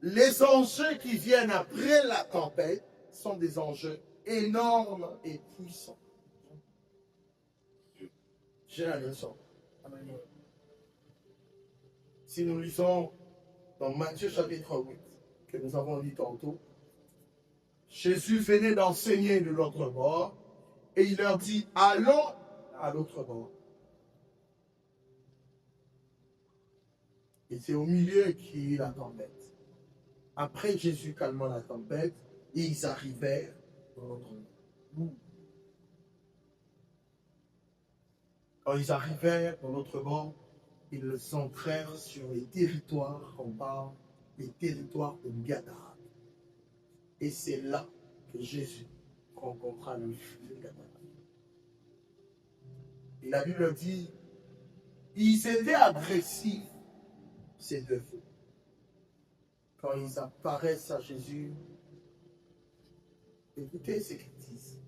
les enjeux qui viennent après la tempête sont des enjeux énormes et puissants. J'ai la leçon. Si nous lisons dans Matthieu chapitre 8, que nous avons lu tantôt, Jésus venait d'enseigner de l'autre bord et il leur dit, allons à l'autre bord. Et c'est au milieu qu'il y a eu la tempête. Après Jésus calmant la tempête, ils arrivèrent dans l'autre bord. Quand ils arrivèrent dans l'autre bord, ils entrèrent sur les territoires qu'on parle, les territoires de Gadara. Et c'est là que Jésus rencontra le fils de Gadara. Et la Bible dit, ils étaient agressifs, ces deux feux. Quand ils apparaissent à Jésus, écoutez ce qu'ils disent.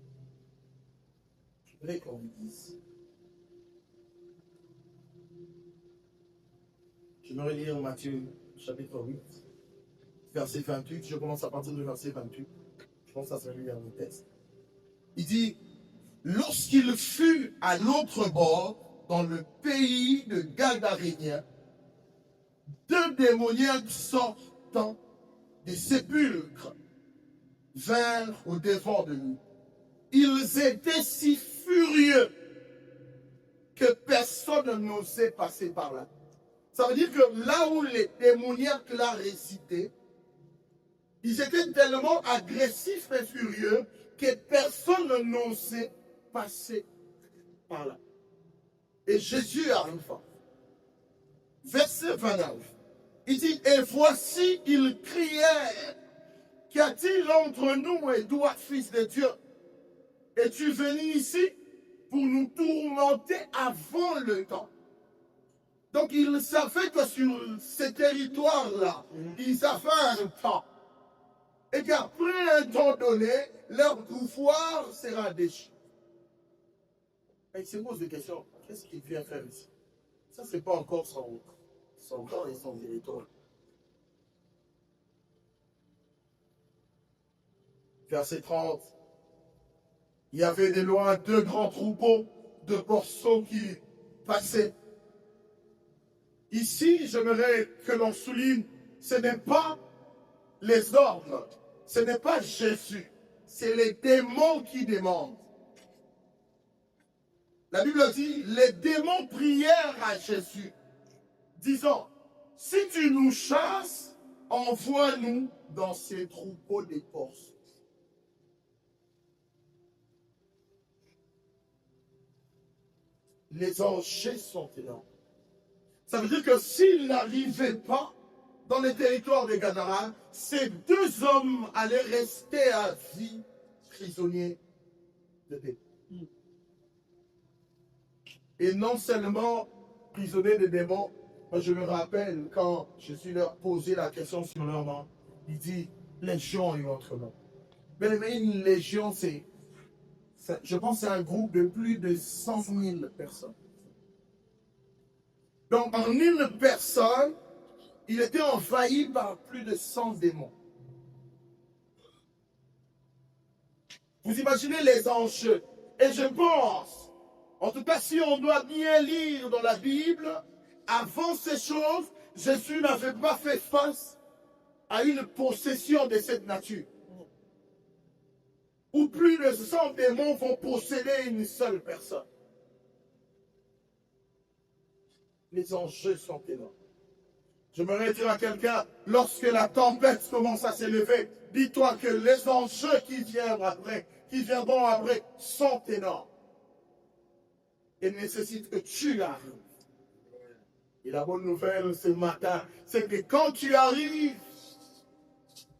Je voudrais qu'on vous dise. Je vais relire Matthieu chapitre 8, verset 28. Je commence à partir du verset 28. Je pense que ça se lit dans le texte. Il dit, lorsqu'il fut à l'autre bord, dans le pays de Gadaréniens, deux démoniaques sortant des sépulcres vinrent au devant de lui. Ils étaient si furieux que personne n'osait passer par là. Ça veut dire que là où les démoniaques là résidaient, ils étaient tellement agressifs et furieux que personne n'osait passer par là. Et Jésus arriva. Verset 29. Il dit, et voici, ils crièrent, qu'y a-t-il entre nous et toi, fils de Dieu? Es-tu venu ici pour nous tourmenter avant le temps? Donc, ils savaient que sur ces territoires-là, ils avaient un temps. Et qu'après un temps donné, leur pouvoir sera déchu. Et il se pose des questions. Qu'est-ce qu'il vient faire ici? Ça, ce n'est pas encore son temps et son territoire. Verset 30. Il y avait de loin deux grands troupeaux de porceaux qui passaient. Ici, j'aimerais que l'on souligne, ce n'est pas les ordres, ce n'est pas Jésus, c'est les démons qui demandent. La Bible dit, les démons prièrent à Jésus, disant, si tu nous chasses, envoie-nous dans ces troupeaux de porceaux. Les enjeux sont énormes. Ça veut dire que s'ils n'arrivaient pas dans les territoires de Gadara, ces deux hommes allaient rester à vie prisonniers de démons. Et non seulement prisonniers de démons, moi je me rappelle quand Jésus leur posait la question sur leur nom, il dit légion et autre nom. Mais une légion, je pense que c'est un groupe de plus de 100 000 personnes. Donc, en une personne, il était envahi par plus de 100 démons. Vous imaginez les enjeux. Et je pense, en tout cas, si on doit bien lire dans la Bible, avant ces choses, Jésus n'avait pas fait face à une possession de cette nature. Où plus de 100 démons vont posséder une seule personne. Les enjeux sont énormes. Je me dire à quelqu'un, lorsque la tempête commence à s'élever, dis-toi que les enjeux qui viendront après, sont énormes. Et nécessitent que tu arrives. Et la bonne nouvelle ce matin, c'est que quand tu arrives,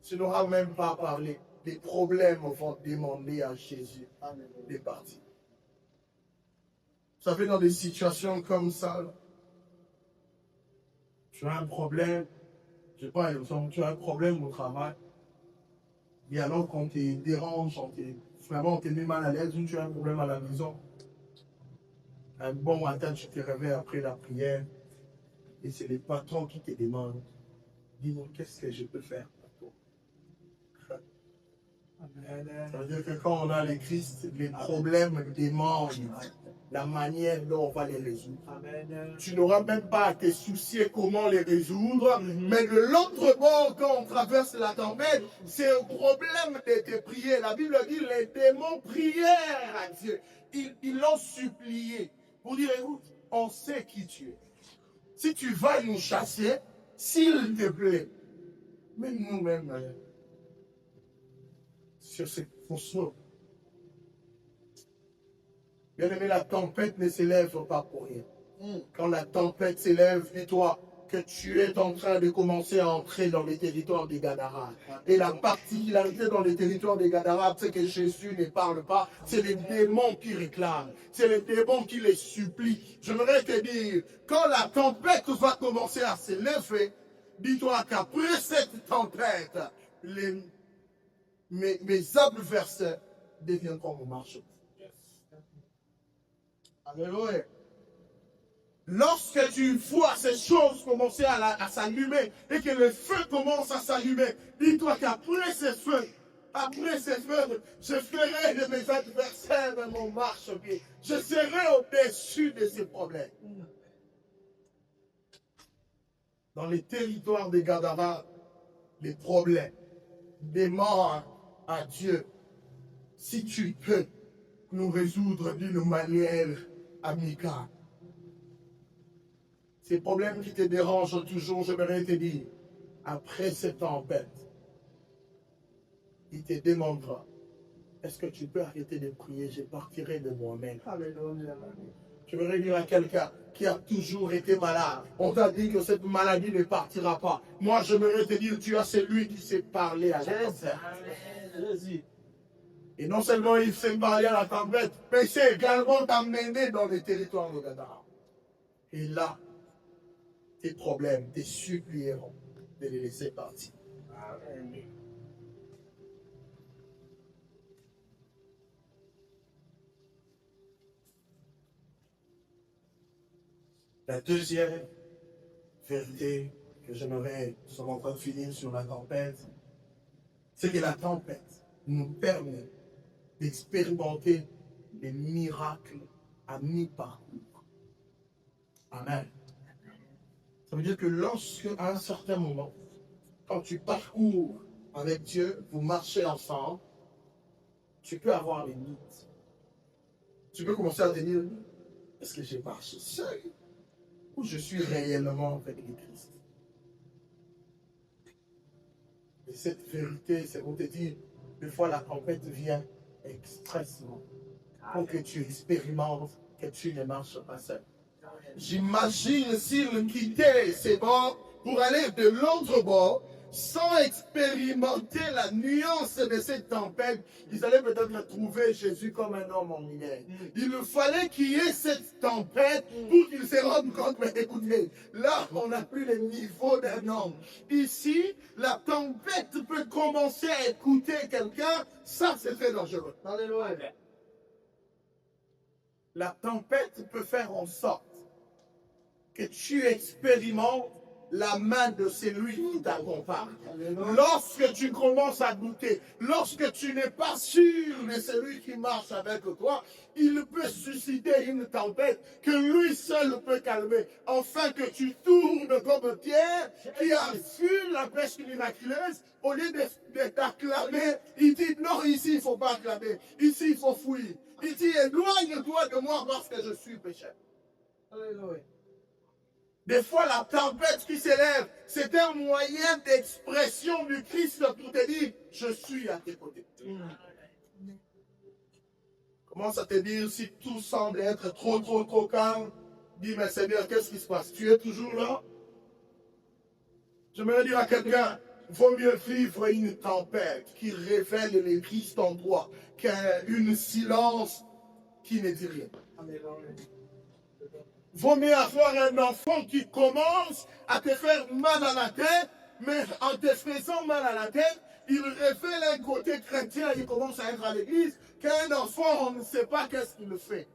tu n'auras même pas à parler. les problèmes vont demander à Jésus de partir. Vous savez, dans des situations comme ça, là, tu as un problème, je sais pas, tu as un problème au travail, et alors qu'on te dérange, vraiment on te met mal à l'aise, ou tu as un problème à la maison, un bon matin, tu te réveilles après la prière, et c'est les patrons qui te demandent, dis-moi, qu'est-ce que je peux faire pour toi? Ça veut dire que quand on a le Christ, les problèmes demandent la manière dont on va les résoudre. Tu n'auras même pas à te soucier comment les résoudre, mais de l'autre bord, quand on traverse la tempête, c'est un problème de te prier. La Bible dit, les démons prièrent à Dieu. Ils l'ont supplié pour dire, écoute, on sait qui tu es. Si tu vas nous chasser, s'il te plaît, même nous-mêmes, sur cette fonction. Bien aimé, la tempête ne s'élève pas pour rien. Quand la tempête s'élève, dis-toi que tu es en train de commencer à entrer dans les territoires des Gadara. Et la particularité dans les territoires des Gadara, c'est que Jésus ne parle pas, c'est les démons qui réclament, c'est les démons qui les supplient. J'aimerais te dire, quand la tempête va commencer à s'élever, dis-toi qu'après cette tempête, mes adversaires deviendront mon marché. Alléluia. Lorsque tu vois ces choses commencer à s'allumer et que le feu commence à s'allumer, dis-toi qu'après ces feux, je ferai de mes adversaires mon marchepied. Je serai au-dessus de ces problèmes. Dans les territoires des Gadara, les problèmes demandent à Dieu, si tu peux nous résoudre d'une manière amicale. Ces problèmes qui te dérangent toujours, j'aimerais te dire, après cette tempête, il te demandera, est-ce que tu peux arrêter de prier, je partirai de moi-même. Je voudrais dire à quelqu'un qui a toujours été malade, on t'a dit que cette maladie ne partira pas. Moi, j'aimerais te dire, tu as celui qui sait parler à la tempête. Et non seulement il sait parler à la tempête, mais il sait également t'amener dans les territoires de Gadara. Et là, tes problèmes, te supplieront de les laisser partir. Amen. La deuxième vérité que j'aimerais, nous sommes en train de finir sur la tempête, c'est que la tempête nous permet d'expérimenter des miracles à mi-parcours. Amen. Ça veut dire que lorsque, à un certain moment, quand tu parcours avec Dieu, vous marchez ensemble, tu peux avoir des doutes. Tu peux commencer à te dire, est-ce que je marche seul ou je suis réellement avec le Christ? Et cette vérité, c'est pour te dire, des fois la tempête vient expressement pour que tu expérimentes que tu ne marches pas seul. J'imagine s'ils quittaient ces bords pour aller de l'autre bord, sans expérimenter la nuance de cette tempête, ils allaient peut-être trouver Jésus comme un homme ordinaire. Il fallait qu'il y ait cette tempête pour qu'ils se rendent compte, mais écoutez, là, on n'a plus le niveau d'un homme. Ici, la tempête peut commencer à écouter quelqu'un, ça c'est très dangereux. Alléluia. La tempête peut faire en sorte que tu expérimentes la main de celui qui t'accompagne. Lorsque tu commences à douter, lorsque tu n'es pas sûr de celui qui marche avec toi, il peut susciter une tempête que lui seul peut calmer, afin que tu tournes comme Pierre qui a fui la pêche miraculeuse. Au lieu de t'acclamer, il dit non, ici il ne faut pas acclamer, ici il faut fuir. Il dit éloigne-toi de moi parce que je suis pécheur. Alléluia. Des fois, la tempête qui s'élève, c'est un moyen d'expression du Christ pour te dire, je suis à tes côtés. Commence à te dire, si tout semble être trop calme, dis, mais Seigneur, qu'est-ce qui se passe? Tu es toujours là? J'aimerais dire à quelqu'un, vaut mieux vivre une tempête qui révèle les risques en toi qu'une silence qui ne dit rien. Vaut mieux avoir un enfant qui commence à te faire mal à la tête, mais en te faisant mal à la tête, il révèle un côté chrétien, il commence à être à l'église, qu'un enfant, on ne sait pas qu'est-ce qu'il fait.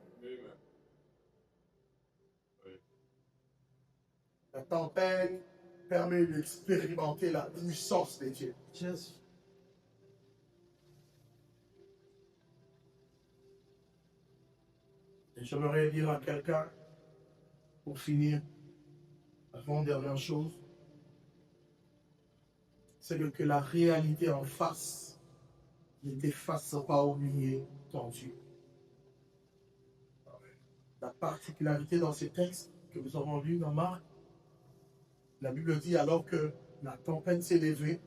La tempête permet d'expérimenter la puissance de Dieu. Et j'aimerais dire à quelqu'un, pour finir, avant-dernière chose, c'est que la réalité en face ne t'efface pas au milieu tendu. La particularité dans ces textes que nous avons lus dans Marc, la Bible dit alors que la tempête s'est levée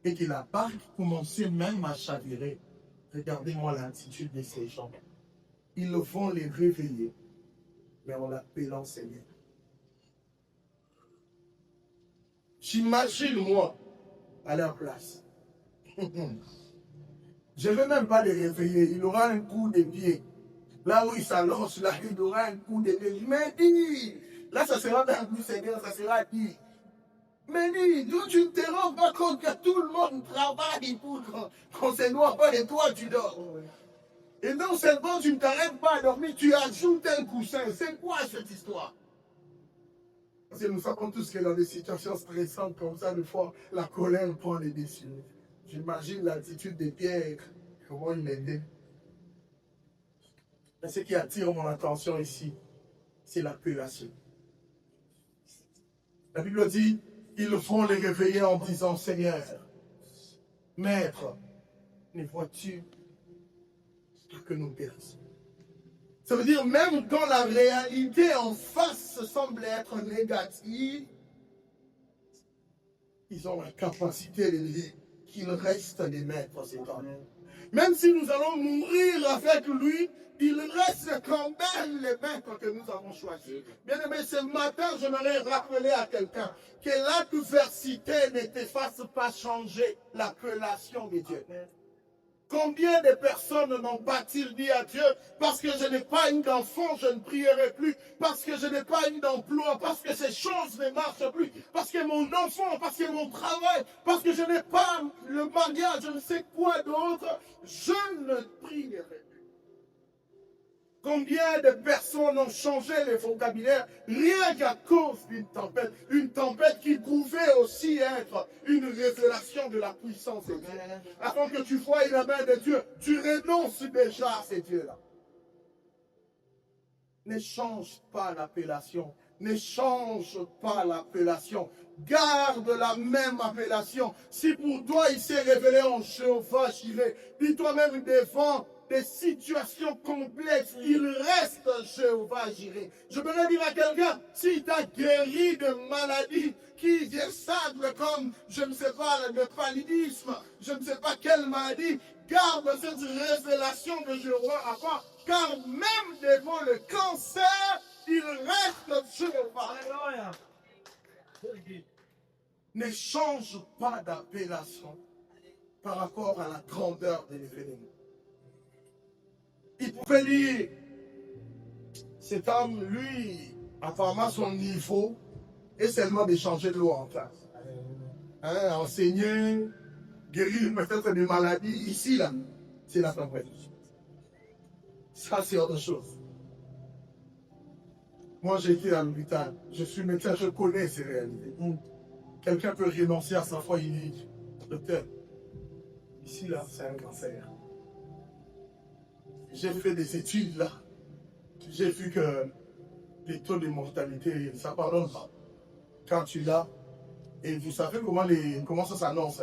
et que la barque commençait même à chavirer. Regardez-moi l'attitude de ces gens. Ils vont les réveiller, mais en l'appelant Seigneur. J'imagine, moi, à leur place. Je ne veux même pas les réveiller. Il aura un coup de pied. Là où il s'allonge, là, il aura un coup de pied. Mais dis, là, ça sera même plus Seigneur, ça sera dit. Mais dis, d'où tu ne te rends pas compte que tout le monde travaille pour qu'on se noie pas et toi, tu dors. Et non seulement tu ne t'arrêtes pas à dormir, tu ajoutes un coussin. C'est quoi cette histoire? Parce que nous savons tous que dans des situations stressantes comme ça, des fois, la colère prend les dessus. J'imagine l'attitude de Pierre, comment il était. Mais ce qui attire mon attention ici, c'est l'appellation. La Bible dit, ils vont les réveiller en disant, Seigneur, Maître, ne vois-tu pas que nous périssons? Ça veut dire, même quand la réalité en face semble être négative, ils ont la capacité de dire qu'il reste des maîtres éternels. Même si nous allons mourir avec lui, il reste quand même les maîtres que nous avons choisis. Bien aimé, ce matin, j'aimerais rappeler à quelqu'un que l'adversité ne te fasse pas changer l'appellation de Dieu. Combien de personnes n'ont pas-ils dit à Dieu, parce que je n'ai pas eu d'enfant, je ne prierai plus, parce que je n'ai pas eu d'emploi, parce que ces choses ne marchent plus, parce que mon enfant, parce que mon travail, parce que je n'ai pas le mariage, je ne sais quoi d'autre, je ne prierai plus. Combien de personnes ont changé le vocabulaire rien qu'à cause d'une tempête? Une tempête qui pouvait aussi être une révélation de la puissance de Dieu. Avant que tu voies la main de Dieu, tu renonces déjà à ces dieux-là. Ne change pas l'appellation. Ne change pas l'appellation. Garde la même appellation. Si pour toi il s'est révélé en Jéhovah Jireh, dis-toi même devant des situations complexes, il reste Jéhovah Jireh. Je voudrais dire à quelqu'un, si tu as guéri de maladies qui semblent comme, je ne sais pas, le paludisme, je ne sais pas quelle maladie, garde cette révélation de Jéhovah avant, car même devant le cancer, il reste Jéhovah. Alléluia. Ne change pas d'appellation par rapport à la grandeur de l'événement. Il pouvait dire, cet homme, lui, apparemment son niveau est seulement d'échanger de l'eau en face. Hein, enseigner, guérir peut-être des maladies, ici, là, c'est la tempête. Ça, c'est autre chose. Moi, j'ai été à l'hôpital, je suis médecin, je connais ces réalités. Quelqu'un peut renoncer à sa foi, il dit, docteur, ici, là, c'est un cancer. J'ai fait des études là. J'ai vu que les taux de mortalité, ça ne pardonne pas. Quand tu l'as, et vous savez comment ça s'annonce,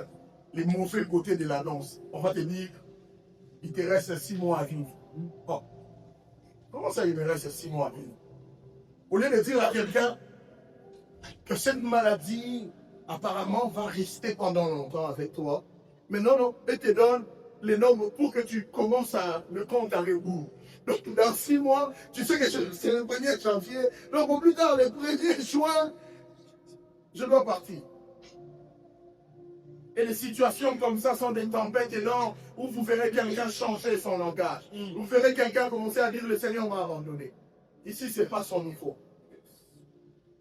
les mauvais côtés de l'annonce. On va te dire, il te reste 6 mois à vivre. Bon. Comment ça, il me reste 6 mois à vivre? Au lieu de dire à quelqu'un que cette maladie, apparemment, va rester pendant longtemps avec toi, mais non, il te donne les normes pour que tu commences le compte à rebours. Donc, dans 6 mois, tu sais que c'est le 1er janvier. Donc, au plus tard, le 1er juin, je dois partir. Et les situations comme ça sont des tempêtes énormes où vous verrez quelqu'un changer son langage. Vous verrez quelqu'un commencer à dire le Seigneur m'a abandonné. Ici, ce n'est pas son niveau.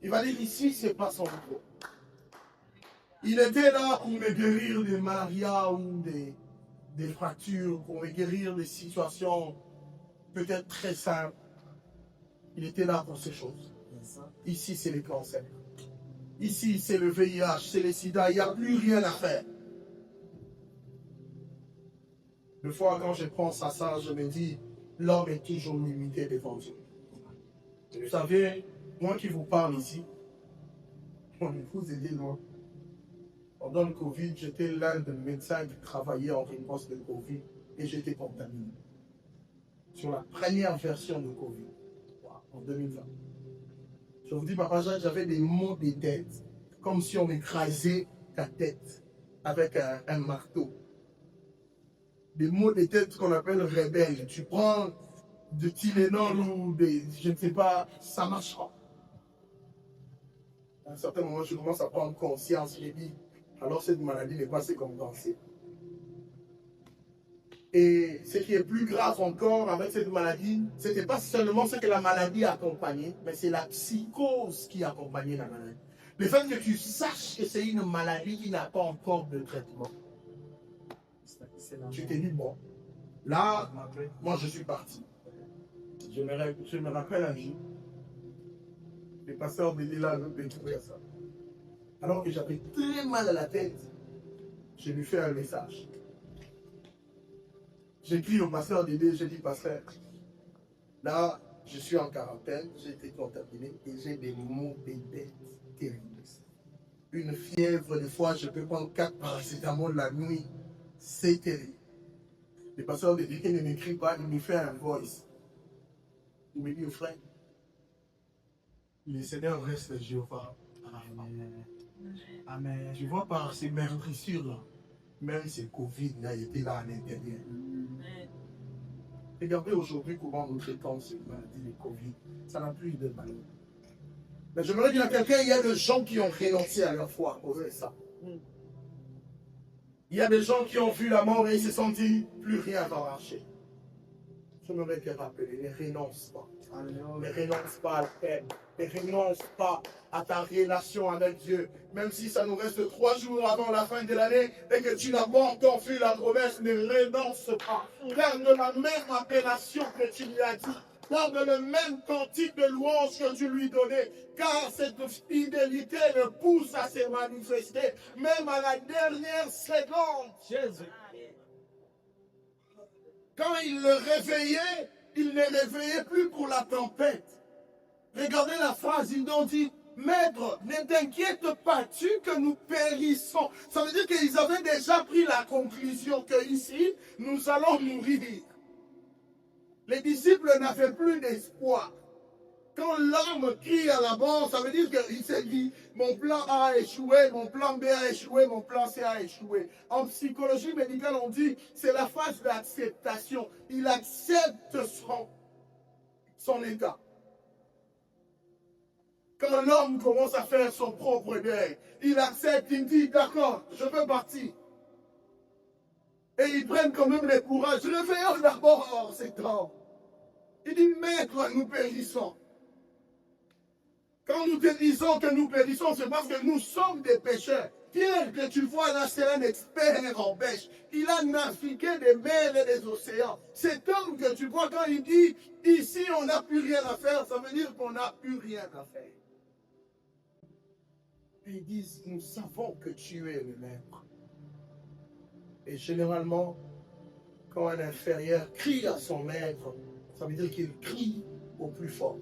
Il va dire ici, ce n'est pas son niveau. Il était là pour me guérir des malarias ou des fractures, pour me guérir des situations peut-être très simples. Il était là pour ces choses. Ici, c'est les cancers. Ici, c'est le VIH, c'est le sida. Il n'y a plus rien à faire. Des fois, quand je pense à ça, je me dis, l'homme est toujours limité devant Dieu. Vous savez, moi qui vous parle ici, mon épouse est loin. Pendant le Covid, j'étais l'un des médecins qui travaillait en réponse de Covid et j'étais contaminé. Sur la première version de Covid, en 2020. Je vous dis, papa Jacques, j'avais des maux de tête, comme si on m'écrasait ta tête avec un marteau. Des maux de tête qu'on appelle rebelles. Tu prends de Tylenol ou je ne sais pas, ça marche pas. À un certain moment, je commence à prendre conscience, je dis, alors cette maladie n'est pas ce qu'on pensait. Et ce qui est plus grave encore avec cette maladie, ce n'était pas seulement ce que la maladie accompagnait, mais c'est la psychose qui accompagnait la maladie. Le fait que tu saches que c'est une maladie qui n'a pas encore de traitement. Tu t'es dit, bon, là, moi je suis parti. Je me rappelle un jour, les pasteurs de Lila m'ont découvert ça. Alors que j'avais très mal à la tête, je lui fais un message. J'écris au pasteur d'aider, je dis, pasteur, là, je suis en quarantaine, j'ai été contaminé et j'ai des maux de tête terribles. Une fièvre, des fois, je peux prendre 4 paracétamol la nuit. C'est terrible. Le pasteur d'aider ne m'écrit pas, il me fait un voice. Il me dit, frère, le Seigneur reste Jéhovah. Amen. Amen. Tu vois par ces meurtrissures là, même ces Covid a été là à l'intérieur. Regardez aujourd'hui comment nous traitons cette maladie de Covid. Ça n'a plus de valeur. Mais j'aimerais dire à quelqu'un, il y a des gens qui ont renoncé à leur foi à cause de ça. Il y a des gens qui ont vu la mort et ils se sont dit, plus rien va marcher. J'aimerais te rappeler, ne renonce pas. Ne renonce pas à la peine. Ne renonce pas à ta relation avec Dieu. Même si ça nous reste 3 jours avant la fin de l'année et que tu n'as pas encore vu la promesse, ne renonce pas. Garde la même appellation que tu lui as dit. Garde le même cantique de louange que tu lui donnais. Car cette fidélité le pousse à se manifester, même à la dernière seconde. Jésus. Quand il le réveillait, il ne réveillait plus pour la tempête. Regardez la phrase, ils ont dit, Maître, ne t'inquiète pas-tu que nous périssons. Ça veut dire qu'ils avaient déjà pris la conclusion que ici, nous allons mourir. Les disciples n'avaient plus d'espoir. Quand l'homme crie à la mort, ça veut dire qu'il s'est dit, mon plan A a échoué, mon plan B a échoué, mon plan C a échoué. En psychologie médicale, on dit, c'est la phase d'acceptation. Il accepte son état. Quand l'homme commence à faire son propre deuil, il accepte, il dit, d'accord, je peux partir. Et ils prennent quand même le courage. Réveillons d'abord cet homme. Il dit, Maître, nous périssons. Quand nous te disons que nous périssons, c'est parce que nous sommes des pécheurs. Pierre, que tu vois là, c'est un expert en pêche. Il a navigué des mers et des océans. Cet homme que tu vois quand il dit, ici on n'a plus rien à faire, ça veut dire qu'on n'a plus rien à faire. Et ils disent, nous savons que tu es le maître. Et généralement, quand un inférieur crie à son maître, ça veut dire qu'il crie au plus fort.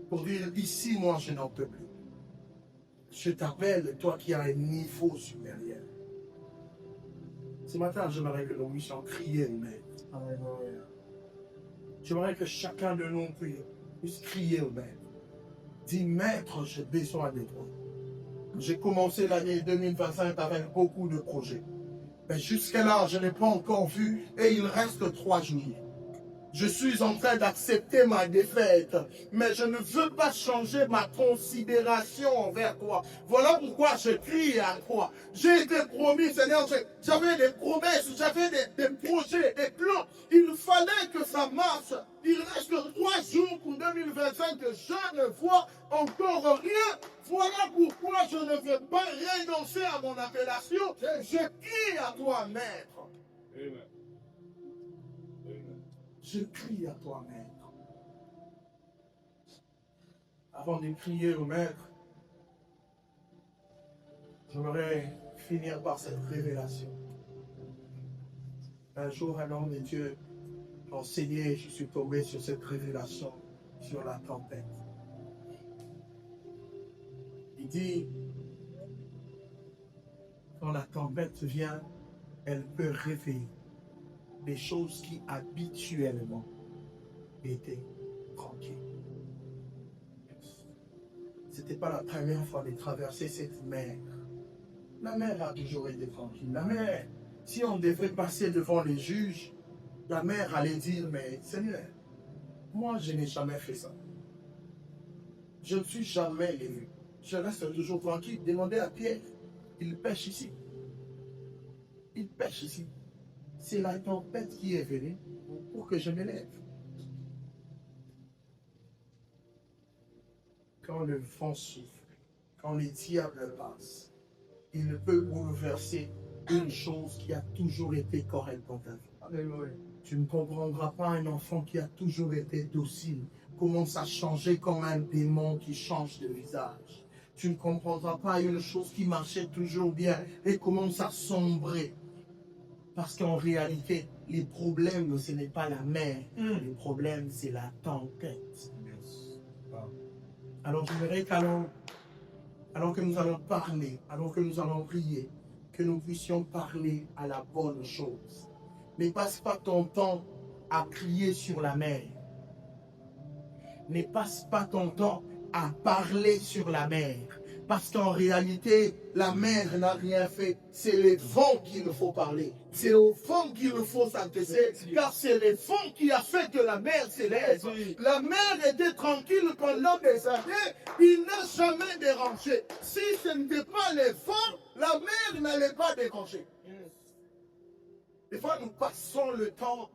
Pour dire, ici, moi, je n'en peux plus. Je t'appelle, toi qui as un niveau supérieur. Ce matin, j'aimerais que nous puissions crier au maître. J'aimerais que chacun de nous puisse crier au maître. Dis, maître, j'ai besoin de toi. J'ai commencé l'année 2025 avec beaucoup de projets. Mais jusqu'à là, je n'ai pas encore vu et il reste 3 jours. Je suis en train d'accepter ma défaite, mais je ne veux pas changer ma considération envers toi. Voilà pourquoi je crie à toi. J'ai été promis, Seigneur, j'avais des promesses, j'avais des projets, des plans. Il fallait que ça marche. Il reste 3 jours pour 2025 que je ne vois encore rien. Voilà pourquoi je ne veux pas renoncer à mon appellation. Je crie à toi, Maître. Amen. Je crie à toi, Maître. Avant de crier au Maître, j'aimerais finir par cette révélation. Un jour, un homme de Dieu enseignait, je suis tombé sur cette révélation, sur la tempête. Il dit, quand la tempête vient, elle peut réveiller des choses qui habituellement étaient tranquilles. Ce n'était pas la première fois de traverser cette mer. La mer a toujours été tranquille. La mer, si on devait passer devant les juges, la mer allait dire, mais Seigneur, moi je n'ai jamais fait ça. Je ne suis jamais élevé. Je reste toujours tranquille. Demandez à Pierre, il pêche ici. Il pêche ici. C'est la tempête qui est venue pour que je m'élève. Quand le vent souffle, quand les diables passent, il ne peut bouleverser une chose qui a toujours été correcte dans ta vie. Alléluia. Tu ne comprendras pas un enfant qui a toujours été docile commence à changer comme un démon qui change de visage. Tu ne comprendras pas une chose qui marchait toujours bien et commence à sombrer. Parce qu'en réalité, les problèmes, ce n'est pas la mer. Les problèmes, c'est la tempête. Alors, j'aimerais alors que nous allons parler, alors que nous allons prier, que nous puissions parler à la bonne chose. Ne passe pas ton temps à crier sur la mer. Ne passe pas ton temps à parler sur la mer. Parce qu'en réalité, la mer n'a rien fait. C'est les vents qu'il faut parler. C'est au vent qu'il faut s'adresser. Car c'est les vents qui a fait que la mer s'élève. La mer était tranquille pendant des années. Il n'a jamais dérangé. Si ce n'était pas les vents, la mer n'allait pas déranger. Des fois, nous passons le temps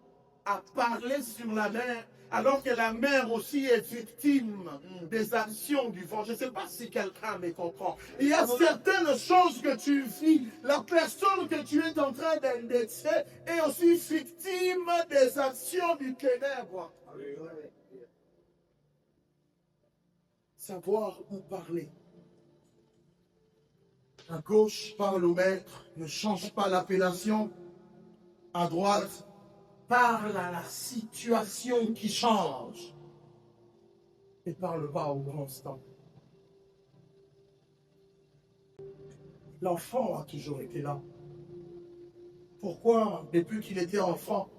à parler sur la mer, alors que la mer aussi est victime des actions du vent. Je ne sais pas si quelqu'un me comprend. Il y a certaines choses que tu vis. La personne que tu es en train d'indexer est aussi victime des actions du ténèbre. Savoir où parler. À gauche, parle au maître, ne change pas l'appellation. À droite, parle à la situation qui change. Et parle pas au grand instant. L'enfant a toujours été là. Pourquoi, depuis qu'il était enfant,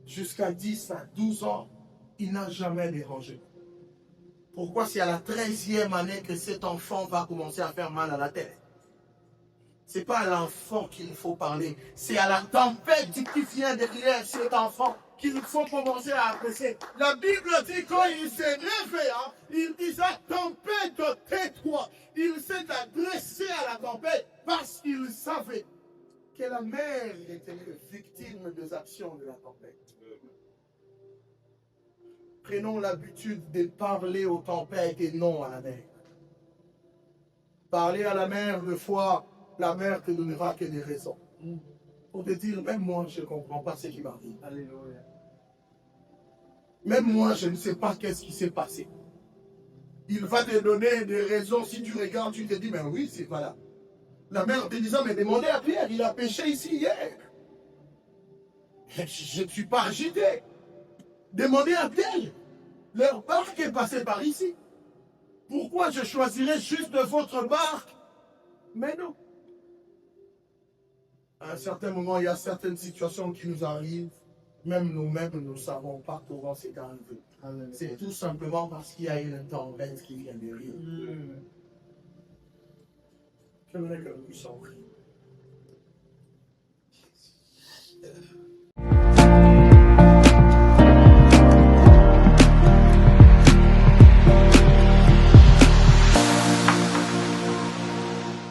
jusqu'à 10 à 12 ans, il n'a jamais dérangé? Pourquoi c'est à la 13e année que cet enfant va commencer à faire mal à la tête? Ce n'est pas à l'enfant qu'il faut parler, c'est à la tempête qui vient derrière cet enfant qu'il faut commencer à apprécier. La Bible dit quand il s'est réveillé, il disait tempête, tais-toi. Il s'est adressé à la tempête parce qu'il savait que la mer était victime des actions de la tempête. Prenons l'habitude de parler aux tempêtes et non à la mer. Parler à la mer, de fois, la mer te donnera que des raisons. Pour te dire, même moi, je ne comprends pas ce qui m'arrive. Alléluia. Même moi, je ne sais pas qu'est-ce qui s'est passé. Il va te donner des raisons. Si tu regardes, tu te dis, mais oui, c'est pas là. La mer te disant, mais demandez à Pierre, il a pêché ici hier. Je ne suis pas agité. Demandez à Pierre. Leur barque est passée par ici. Pourquoi je choisirais juste votre barque? Mais non. À un certain moment, il y a certaines situations qui nous arrivent. Même nous-mêmes, nous ne savons pas comment c'est arrivé. C'est tout simplement parce qu'il y a une tempête qui vient derrière. J'aimerais que nous puissions prier.